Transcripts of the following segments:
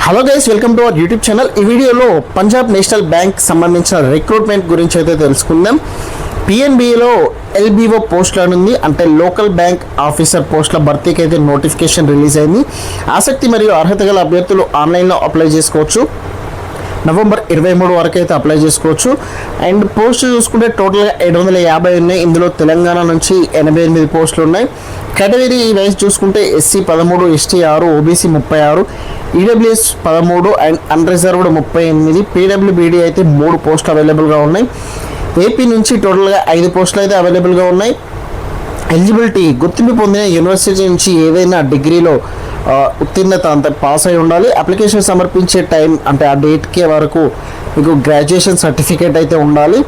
Hello guys, welcome to our YouTube channel. ఈ వీడియోలో Punjab national bank సంబంధించిన రిక్రూట్మెంట్ గురించి అయితే తెలుసుకుందాం. పిఎన్బిలో ఎల్బిఓ పోస్టుల నుండి అంటే లోకల్ బ్యాంక్ ఆఫీసర్ పోస్టుల భర్తీకి అయితే నోటిఫికేషన్ రిలీజ్ అయింది. ఆసక్తి మరియు అర్హత గల అభ్యర్థులు ఆన్లైన్లో అప్లై చేసుకోవచ్చు. నవంబర్ 23 వరకు అయితే అప్లై చేసుకోవచ్చు. అండ్ పోస్ట్ చూసుకుంటే టోటల్గా 750 ఉన్నాయి. ఇందులో తెలంగాణ నుంచి 88 పోస్టులు ఉన్నాయి. కేటగిరీ వైజ్ చూసుకుంటే SC 13, ST 6, OBC 36, EWS 13 and unreserved 38, PWBD అయితే 3 పోస్టులు అవైలబుల్గా ఉన్నాయి. ఏపీ నుంచి టోటల్గా 5 పోస్టులు అయితే అవైలబుల్గా ఉన్నాయి. ఎలిజిబిలిటీ గుర్తింపు పొందిన యూనివర్సిటీ నుంచి ఏదైనా డిగ్రీలో ఉత్తీర్ణత అంత పాస్ అయి ఉండాలి. అప్లికేషన్ సమర్పించే టైం అంటే ఆ డేట్కి వరకు మీకు గ్రాడ్యుయేషన్ సర్టిఫికేట్ అయితే ఉండాలి.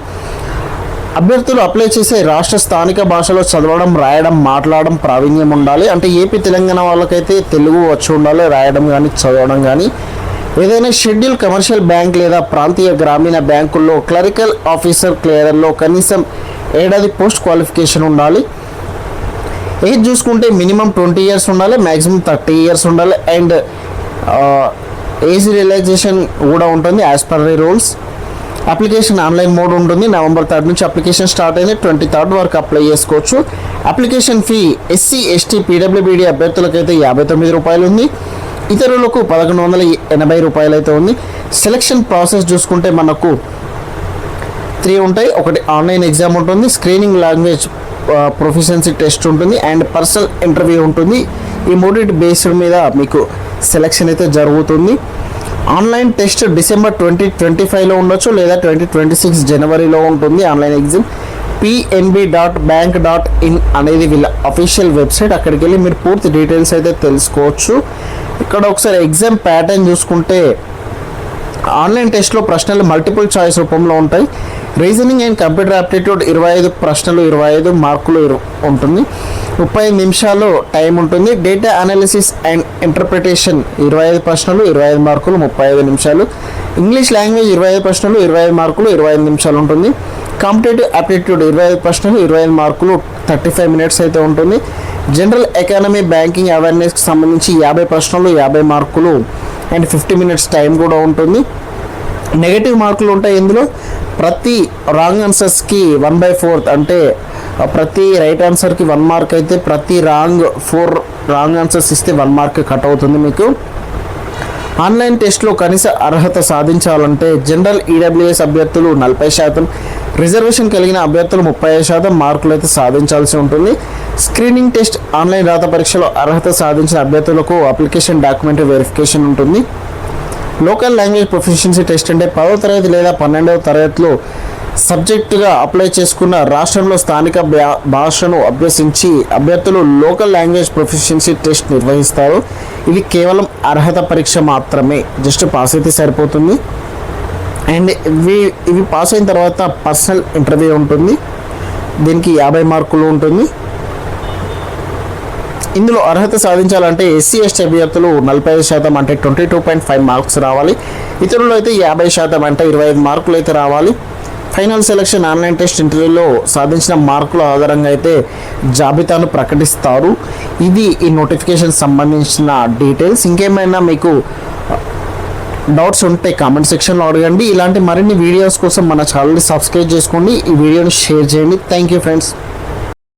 అభ్యర్థులు అప్లై చేసే రాష్ట్ర స్థానిక భాషలో చదవడం, రాయడం, మాట్లాడడం ప్రావీణ్యం ఉండాలి. అంటే ఏపీ తెలంగాణ వాళ్ళకైతే తెలుగు వచ్చి ఉండాలి, రాయడం కానీ చదవడం కానీ. ఏదైనా షెడ్యూల్ కమర్షియల్ బ్యాంక్ లేదా ప్రాంతీయ గ్రామీణ బ్యాంకుల్లో క్లరికల్ ఆఫీసర్ క్లియర్లో కనీసం 7 ఏడాది పోస్ట్ క్వాలిఫికేషన్ ఉండాలి. ఏజ్ చూసుకుంటే మినిమం 20 years ఉండాలి, మ్యాక్సిమం 30 years ఉండాలి. అండ్ ఏజ్ రిలాక్సేషన్ కూడా ఉంటుంది as per the rules. Application online mode ఉంటుంది. నవంబర్ 3 నుంచి అప్లికేషన్ స్టార్ట్ అయింది. 23 వరకు అప్లై చేసుకోవచ్చు. Application fee SC, ST, PWBD అభ్యర్థులకైతే 59 రూపాయలు ఉంది. ఇతరులకు 1180 రూపాయలు అయితే ఉంది. సెలక్షన్ ప్రాసెస్ చూసుకుంటే మనకు 3 ఉంటాయి. ఒకటి ఆన్లైన్ ఎగ్జామ్ ఉంటుంది, స్క్రీనింగ్ లాంగ్వేజ్ ప్రొఫిషియన్సీ టెస్ట్ ఉంటుంది అండ్ పర్సనల్ ఇంటర్వ్యూ ఉంటుంది. ఈ మూడింటి బేస్డ్ మీద మీకు సెలక్షన్ అయితే జరుగుతుంది. ఆన్లైన్ టెస్ట్ డిసెంబర్ 2025లో ఉండొచ్చు లేదా 2026 జనవరిలో ఉంటుంది ఆన్లైన్ ఎగ్జామ్. pnb.bank.in అనేది వీళ్ళ అఫీషియల్ వెబ్సైట్. అక్కడికి వెళ్ళి మీరు పూర్తి డీటెయిల్స్ అయితే తెలుసుకోవచ్చు. ఇక్కడ ఒకసారి ఎగ్జామ్ ప్యాటర్న్ చూసుకుంటే ఆన్లైన్ టెస్ట్లో ప్రశ్నలు మల్టిపుల్ చాయిస్ రూపంలో ఉంటాయి. రీజనింగ్ అండ్ కంప్యూటర్ యాప్టిట్యూడ్ 25 ప్రశ్నలు, 25 మార్కులు ఉంటుంది. 35 నిమిషాలు టైం ఉంటుంది. డేటా అనాలిసిస్ అండ్ ఇంటర్ప్రిటేషన్ 25 ప్రశ్నలు, 25 మార్కులు, 35 నిమిషాలు. ఇంగ్లీష్ లాంగ్వేజ్ 25 ప్రశ్నలు, 25 మార్కులు, 25 నిమిషాలు ఉంటుంది. కాంపిటేటివ్ యాప్టిట్యూడ్ 25 ప్రశ్నలు, 25 మార్కులు, 35 minutes అయితే ఉంటుంది. జనరల్ ఎకానమీ బ్యాంకింగ్ అవేర్నెస్కి సంబంధించి 50 ప్రశ్నలు, 50 మార్కులు అండ్ 50 minutes టైం కూడా ఉంటుంది. నెగటివ్ మార్కులు ఉంటాయి ఇందులో. ప్రతి రాంగ్ ఆన్సర్స్కి 1/4 అంటే ప్రతి రైట్ ఆన్సర్కి 1 మార్క్ అయితే ప్రతి 4 రాంగ్ ఆన్సర్స్ ఇస్తే 1 మార్క్ కట్ అవుతుంది మీకు. ఆన్లైన్ టెస్ట్లో కనీస అర్హత సాధించాలంటే జనరల్ ఈడబ్ల్యూఎస్ అభ్యర్థులు 40%, రిజర్వేషన్ కలిగిన అభ్యర్థులు 35% మార్కులు అయితే సాధించాల్సి ఉంటుంది. స్క్రీనింగ్ టెస్ట్ ఆన్లైన్ రాత పరీక్షలో అర్హత సాధించిన అభ్యర్థులకు అప్లికేషన్ డాక్యుమెంట్ వెరిఫికేషన్ ఉంటుంది. లోకల్ లాంగ్వేజ్ ప్రొఫిషియన్సీ టెస్ట్ అంటే 10వ తరగతి లేదా 12వ తరగతిలో సబ్జెక్టుగా అప్లై చేసుకున్న రాష్ట్రంలో స్థానిక భాషను అభ్యసించి అభ్యర్థులు లోకల్ లాంగ్వేజ్ ప్రొఫిషియన్సీ టెస్ట్ నిర్వహిస్తారు. ఇది కేవలం అర్హత పరీక్ష మాత్రమే, జస్ట్ పాస్ అయితే సరిపోతుంది. అండ్ ఇవి పాస్ అయిన తర్వాత పర్సనల్ ఇంటర్వ్యూ ఉంటుంది. దీనికి 50 మార్కులు ఉంటుంది. ఇందులో అర్హత సాధించాలంటే ఎస్సీ, ఎస్టీ అభ్యర్థులు 45% అంటే 22.5 మార్క్స్ రావాలి. ఇతరులు అయితే 50% అంటే 25 మార్కులు అయితే రావాలి. ఫైనల్ సెలక్షన్ ఆన్లైన్ టెస్ట్ ఇంటర్వ్యూలో సాధించిన మార్కుల ఆధారంగా అయితే జాబితాను ప్రకటిస్తారు. ఇది ఈ నోటిఫికేషన్ సంబంధించిన డీటెయిల్స్. ఇంకేమైనా మీకు డౌట్స్ ఉంటే కామెంట్ సెక్షన్లో అడగండి. ఇలాంటి మరిన్ని వీడియోస్ కోసం మన ఛానల్ని సబ్స్క్రైబ్ చేసుకోండి. ఈ వీడియోని షేర్ చేయండి. Thank you friends.